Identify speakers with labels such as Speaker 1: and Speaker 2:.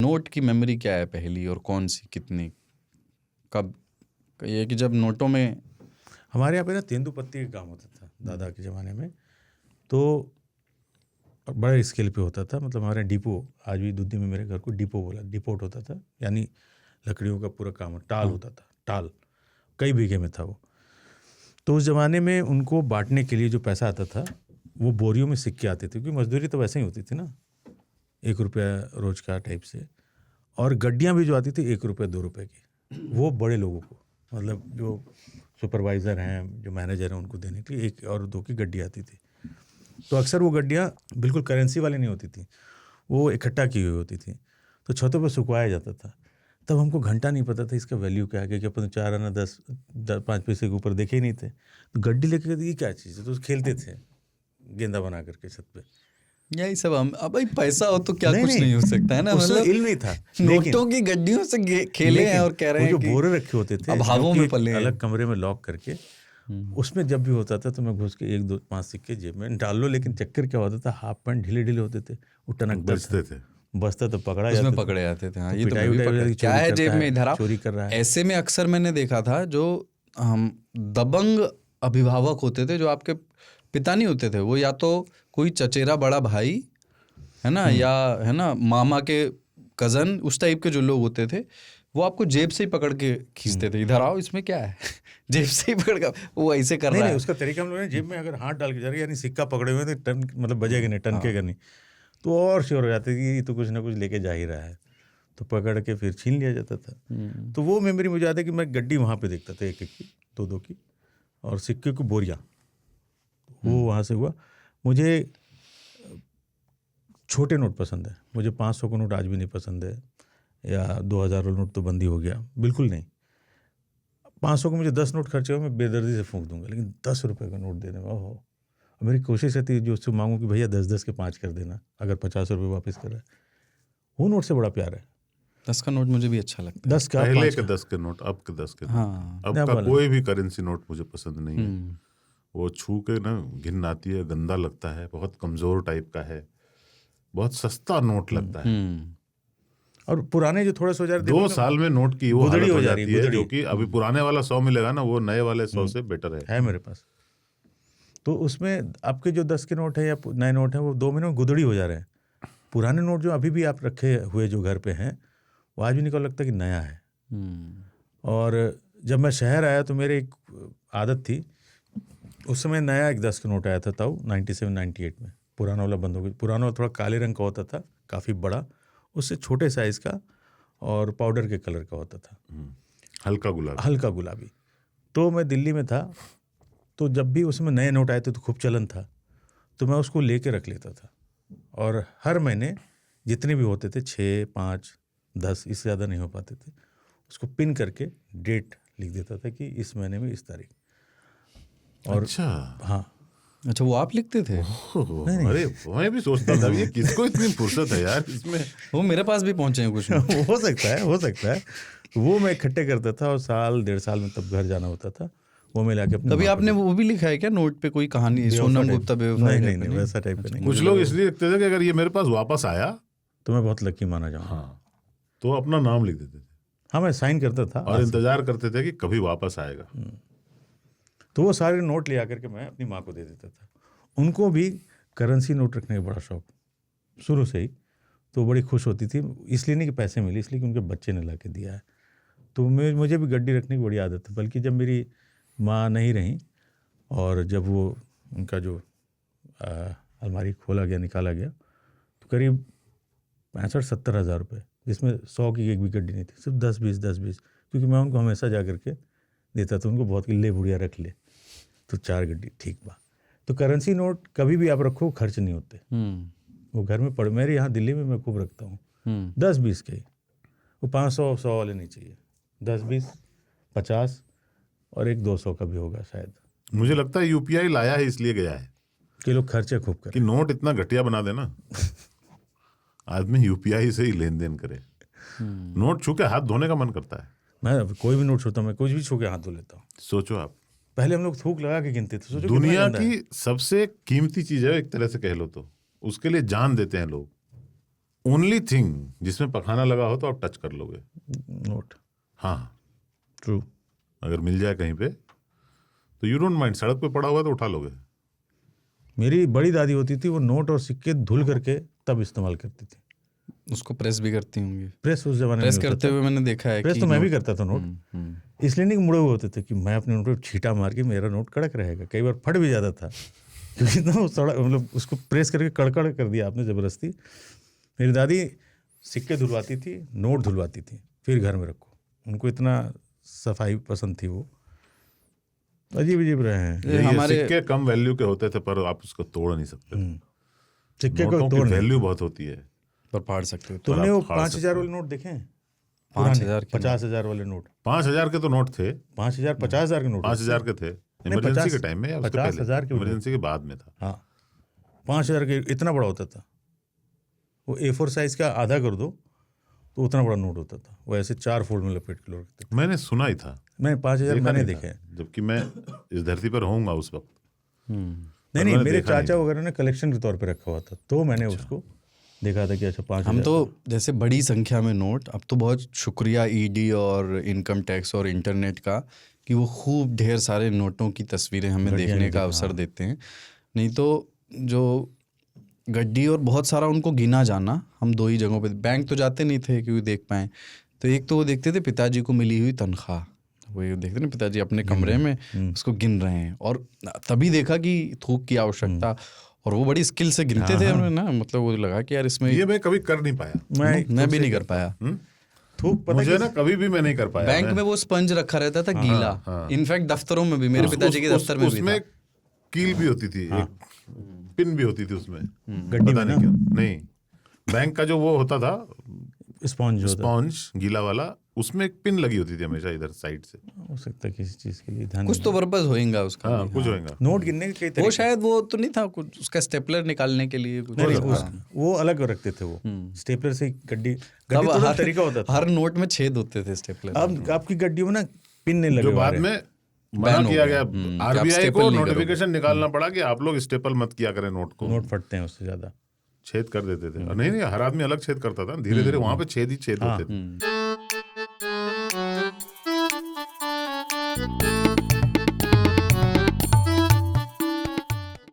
Speaker 1: Note की memory क्या है पहली, और कौन सी, कितनी, कब? ये कि जब नोटों में
Speaker 2: हमारे यहाँ पे ना तेंदुपत्ती का काम होता था दादा के ज़माने में, तो बड़े स्केल पे होता था। मतलब हमारे डिपो, आज भी दूधी में मेरे घर को डिपो बोला, डिपोट होता था, यानी लकड़ियों का पूरा काम, टाल होता था, टाल कई बीघे में था वो। तो उस ज़माने में उनको बांटने के लिए जो पैसा आता था वो बोरियों में सिक्के आते थे, क्योंकि मजदूरी तो वैसे ही होती थी ना, 1 रुपया रोज का टाइप से। और गड्डियाँ भी जो आती थी 1 रुपये 2 रुपये की, वो बड़े लोगों को, मतलब जो सुपरवाइज़र हैं, जो मैनेजर हैं, उनको देने के लिए 1 और 2 की गड्डी आती थी। तो अक्सर वो गड्डियाँ बिल्कुल करेंसी वाली नहीं होती थी, वो इकट्ठा की हुई होती थी। तो छतों पर सुखवाया जाता था। तब हमको घंटा नहीं पता था इसका वैल्यू क्या है, क्योंकि अपन 4 आना 5 पैसे के ऊपर देखे ही नहीं थे। तो गड्डी लेके ये क्या चीज़ है, तो खेलते थे गेंदा बना करके छत पे।
Speaker 1: यही सब हम, अब भाई पैसा हो तो क्या
Speaker 2: नहीं,
Speaker 1: कुछ नहीं हो सकता है ना, मतलब
Speaker 2: इल्म नहीं था।
Speaker 1: नोटों की गड्डियों से खेले हैं और कह रहे हैं
Speaker 2: वो
Speaker 1: कि
Speaker 2: जो बोरे रखे होते थे
Speaker 1: अभावों में पले हैं।
Speaker 2: अलग कमरे में लॉक करके, उसमें जब भी होता था तो मैं घुस के 1 2 5 सिक्के जेब में डाल लो। लेकिन चक्कर क्या होता था, हाफ पैंट ढीले ढीले होते थे, वो टनकता था, बचता तो पकड़ा जाता,
Speaker 1: उसमें पकड़े जाते थे। हाँ, ये तो मैं
Speaker 2: पिटाई
Speaker 1: भी पकड़ा, क्या है जेब में, इधर आओ,
Speaker 2: चोरी कर रहा है।
Speaker 1: ऐसे में अक्सर मैंने देखा था जो हम दबंग अभिभावक होते थे, जो आपके पिता नहीं होते थे, वो या तो कोई चचेरा बड़ा भाई है ना, या है ना मामा के कज़न, उस टाइप के जो लोग होते थे, वो आपको जेब से ही पकड़ के खींचते थे, इधर आओ, इसमें क्या है जेब से ही पकड़ के वो ऐसे कर रहा है।
Speaker 2: उसका तरीका हम लोगों ने जेब में अगर हाथ डाल के जा रहे, यानी सिक्का पकड़े हुए तो टन, मतलब बजेगा नहीं, टनकेगा नहीं, तो और श्योर हो जाते कि ये तो कुछ ना कुछ लेके जा ही रहा है, तो पकड़ के फिर छीन लिया जाता था। तो वो मेमोरी मुझे याद है कि मैं गड्डी वहाँ पे देखता था, 1 1 की, 2 2 की, और सिक्के की बोरियाँ, वो वहाँ से हुआ। मुझे छोटे नोट पसंद है, मुझे 500 का नोट आज भी नहीं पसंद है, या 2000 का नोट तो बंद ही हो गया, बिल्कुल नहीं। 500 को मुझे 10 नोट खर्चे हो, मैं बेदर्दी से फूंक दूंगा, लेकिन 10 रुपये का नोट दे देना, ओहो। मेरी कोशिश रहती है जो उससे मांगूँ कि भैया 10 के 5 कर देना, अगर 50 रुपये वापस कर रहा है। वो नोट से बड़ा प्यार है।
Speaker 1: 10 का नोट मुझे भी अच्छा लगता है।
Speaker 2: 10 का,
Speaker 3: पहले के 10 के नोट, अब के 10 के नोट।
Speaker 1: हाँ,
Speaker 3: अब का कोई भी करेंसी नोट मुझे पसंद नहीं है। वो छू के ना घिन आती है, गंदा लगता है, बहुत कमजोर टाइप का है, बहुत सस्ता नोट लगता है।
Speaker 2: और पुराने जो थोड़ा सा
Speaker 3: 2 साल में नोट की वो हालत हो जाती है, जो कि अभी पुराने वाला 100 मिलेगा ना, वो नए वाले 100 से बेटर है
Speaker 2: मेरे पास। तो उसमें आपके जो 10 के नोट है या नए नोट है, वो 2 महीनों में गुदड़ी हो जा रहे हैं। पुराने नोट जो अभी भी आप रखे हुए जो घर पे हैं, वो आज भी निकल लगता है कि नया है। और जब मैं शहर आया तो मेरी एक आदत थी, उस समय नया एक 10 का नोट आया था तब 97 98 में, पुराना वाला बंद हो गया। पुराना वाला थोड़ा काले रंग का होता था, काफ़ी बड़ा, उससे छोटे साइज़ का, और पाउडर के कलर का होता था, हल्का गुलाबी। तो मैं दिल्ली में था, तो जब भी उसमें नए नोट आए थे तो खूब चलन था, तो मैं उसको लेके रख लेता था, और हर महीने जितने भी होते थे 6 5 10, इससे ज़्यादा नहीं हो पाते थे, उसको पिन करके डेट लिख देता था कि इस महीने में इस तारीख। और
Speaker 3: अच्छा,
Speaker 2: हाँ,
Speaker 1: अच्छा, वो आप लिखते थे?
Speaker 2: नहीं।
Speaker 3: अरे मैं भी सोचता था ये किसको इतनी फुर्सत है यार इसमें।
Speaker 1: वो मेरे पास भी पहुंचे हैं कुछ
Speaker 2: हो सकता है। वो मैं इकट्ठे करता था, और साल 1.5 साल में तब घर जाना होता था, वो मैं लाके अपने।
Speaker 1: कभी आपने वो भी लिखा है क्या नोट पे, कोई कहानी, सोनम गुप्ता बेवफा?
Speaker 2: नहीं, वैसा टाइप का नहीं।
Speaker 3: कुछ लोग इसलिए लिखते थे कि अगर ये मेरे पास वापस आया
Speaker 2: तो मैं बहुत लकी माना जाऊँ।
Speaker 3: हाँ, तो अपना नाम लिख देते थे।
Speaker 2: हाँ, मैं साइन करता था
Speaker 3: और इंतजार करते थे कि कभी वापस आएगा।
Speaker 2: तो वो सारे नोट ले आकर के मैं अपनी माँ को दे देता था। उनको भी करेंसी नोट रखने का बड़ा शौक शुरू से ही, तो बड़ी खुश होती थी, इसलिए नहीं कि पैसे मिले, इसलिए कि उनके बच्चे ने ला के दिया है। तो मुझे भी गड्डी रखने की बड़ी आदत है। बल्कि जब मेरी माँ नहीं रहीं, और जब वो उनका जो अलमारी खोला गया, निकाला गया, तो करीब 65-70 हज़ार रुपये, जिसमें 100 की एक भी गड्डी नहीं थी, सिर्फ 10-20, क्योंकि मैं उनको हमेशा जा करके देता था उनको, बहुत कि ले बुढ़िया रख ले, तो 4 गड्डी ठीक बा। तो करेंसी नोट कभी भी आप रखो, खर्च नहीं होते, वो घर में पड़े। मेरे यहाँ दिल्ली में मैं खूब रखता हूँ 10-20 के, वो 500-100 वाले नहीं चाहिए, 10-20 50, और एक 200 का भी होगा शायद।
Speaker 3: मुझे लगता है यूपीआई लाया है इसलिए गया है
Speaker 2: कि लोग खर्चे खूब करें,
Speaker 3: कि नोट इतना घटिया बना देना, आदमी यूपीआई से ही लेन देन करे। नोट छू के हाथ धोने का मन करता है।
Speaker 2: मैं कोई भी नोट छूता हूँ, मैं कुछ भी छू के हाथ धो लेता हूँ।
Speaker 3: सोचो आप,
Speaker 2: पहले हम लोग थूक लगा के गिनते थे, सोचो
Speaker 3: दुनिया की सबसे कीमती चीज है एक तरह से कह लो तो, उसके लिए जान देते हैं लोग। ओनली थिंग जिसमें पखाना लगा हो तो आप टच कर लोगे
Speaker 2: नोट।
Speaker 3: हाँ,
Speaker 2: ट्रू।
Speaker 3: अगर मिल जाए कहीं पे तो यू डोंट माइंड, सड़क पे पड़ा हुआ तो उठा लोगे।
Speaker 2: मेरी बड़ी दादी होती थी, वो नोट और सिक्के धुल करके तब इस्तेमाल करती थी।
Speaker 1: उसको प्रेस भी करती होंगी।
Speaker 2: प्रेस उस जमाने में
Speaker 1: प्रेस
Speaker 2: नहीं होता
Speaker 1: करते
Speaker 2: था।
Speaker 1: हुए मैंने देखा है
Speaker 2: प्रेस
Speaker 1: कि
Speaker 2: तो मैं भी
Speaker 1: नोट-
Speaker 2: करता था नोट, इसलिए नहीं कि मुड़े हुए होते थे कि मैं अपने नोट पे छींटा मार के मेरा नोट कड़क रहेगा। कई बार फट भी जाता था क्योंकि इतना मतलब उसको प्रेस करके कड़कड़ कर दिया आपने ज़बरदस्ती। मेरी दादी सिक्के धुलवाती थी, नोट धुलवाती थी, फिर घर में रखो। उनको इतना सफाई पसंद थी वो। अजीब अजीब रहे हैं।
Speaker 1: ये हमारे
Speaker 3: सिक्के कम वैल्यू के होते थे पर आप उसको तोड़ नहीं सकते।
Speaker 2: सिक्के को
Speaker 3: नोटों की
Speaker 2: तोड़ नहीं।
Speaker 3: वैल्यू बहुत होती है।
Speaker 1: पर फाड़ सकते हो।
Speaker 2: तुमने वो
Speaker 3: फाड़
Speaker 2: 5,000 वाले नोट देखे हैं?
Speaker 1: 5,000 के
Speaker 2: 50,000 वाले नोट।
Speaker 3: 5,000 के तो नोट थे,
Speaker 2: 5,000 50,000 के नोट।
Speaker 3: 5,000 के थे इमरजेंसी
Speaker 2: 50
Speaker 3: के टाइम में या उसके
Speaker 2: 50,000
Speaker 3: पहले?
Speaker 2: के भी
Speaker 3: इमरजेंसी के बाद में था।
Speaker 2: हाँ, 5,000 के इतना बड़ा होता था वो। A4 साइज का आधा कर दो तो उतना बड़ा नोट होता था। वो ऐसे 4 फोल्ड में लपेट के लोग रखते थे।
Speaker 3: मैंने सुना ही था,
Speaker 2: मैं 5,000
Speaker 3: देखा
Speaker 2: मैंने
Speaker 3: नहीं
Speaker 2: देखे
Speaker 3: था,
Speaker 2: हैं।
Speaker 3: जबकि मैं इस धरती पर होऊंगा उस वक्त।
Speaker 2: नहीं,
Speaker 3: मैंने
Speaker 2: मेरे
Speaker 3: देखा नहीं
Speaker 2: चाचा
Speaker 3: था।
Speaker 2: वगैरह ने कलेक्शन के तौर पे रखा हुआ था, तो मैंने उसको देखा था कि अच्छा 5,000।
Speaker 1: हम तो जैसे बड़ी संख्या में नोट, अब तो बहुत शुक्रिया ईडी और इनकम टैक्स और इंटरनेट का कि वो खूब ढेर सारे नोटों की तस्वीरें हमें देखने का अवसर देते हैं। नहीं तो जो गड्डी और बहुत सारा उनको गिना जाना, हम 2 ही जगहों पे, बैंक तो जाते नहीं थे क्योंकि देख पाएँ। तो एक तो वो देखते थे पिताजी को मिली हुई तनख्वाह, वो ये देखते ना पिताजी अपने कमरे में उसको गिन रहे हैं, और तभी देखा कि थूक की आवश्यकता, और वो बड़ी स्किल से गिनते थे उन्होंने ना, मतलब वो लगा कि यार इसमें
Speaker 3: ये मैं कभी कर नहीं पाया।
Speaker 1: मैं भी नहीं कर पाया।
Speaker 2: थूक पता
Speaker 3: मुझे ना कभी भी मैं नहीं कर पाया।
Speaker 1: बैंक में वो स्पंज रखा रहता था गीला, इनफैक्ट दफ्तरों में भी, मेरे पिताजी के दफ्तर में भी था।
Speaker 3: उसमें कील भी होती थी, एक पिन भी होती थी उसमें,
Speaker 2: गड्डी
Speaker 3: पता
Speaker 2: में
Speaker 3: नहीं क्यों। नहीं, बैंक का जो वो होता था
Speaker 2: स्पॉन्ज होता
Speaker 3: स्पॉन्ज गीला वाला, उसमें एक पिन लगी होती थी हमेशा इधर साइड से।
Speaker 2: हो सकता है किसी चीज के लिए ध्यान
Speaker 1: कुछ तो पर्पस होएगा उसका।
Speaker 3: हाँ, कुछ होएगा।
Speaker 2: नोट गिनने के कई
Speaker 1: वो
Speaker 2: तरीके।
Speaker 1: शायद वो तो नहीं था कुछ उसका स्टेपलर निकालने के लिए कुछ
Speaker 2: नहीं,
Speaker 1: था।
Speaker 2: वो अलग रखते थे वो स्टेपलर से। गड्डी
Speaker 1: तब
Speaker 2: तो तरीका होता था।
Speaker 1: हर नोट में छेद होते थे स्टेपलर।
Speaker 2: अब आपकी गड्डियों में ना पिन नहीं लगे
Speaker 3: जो
Speaker 2: हुए
Speaker 3: बाद
Speaker 2: हैं।
Speaker 3: में मना किया गया, आरबीआई
Speaker 1: स्टेपल
Speaker 3: को
Speaker 1: नहीं
Speaker 3: नोटिफिकेशन निकालना पड़ा कि आप लोग स्टेपल मत किया करें नोट को।
Speaker 2: नोट फटते हैं उससे ज्यादा।
Speaker 3: छेद कर देते थे। नहीं, हर आदमी अलग छेद करता था, धीरे धीरे वहां पे छेद ही छेद होते थे।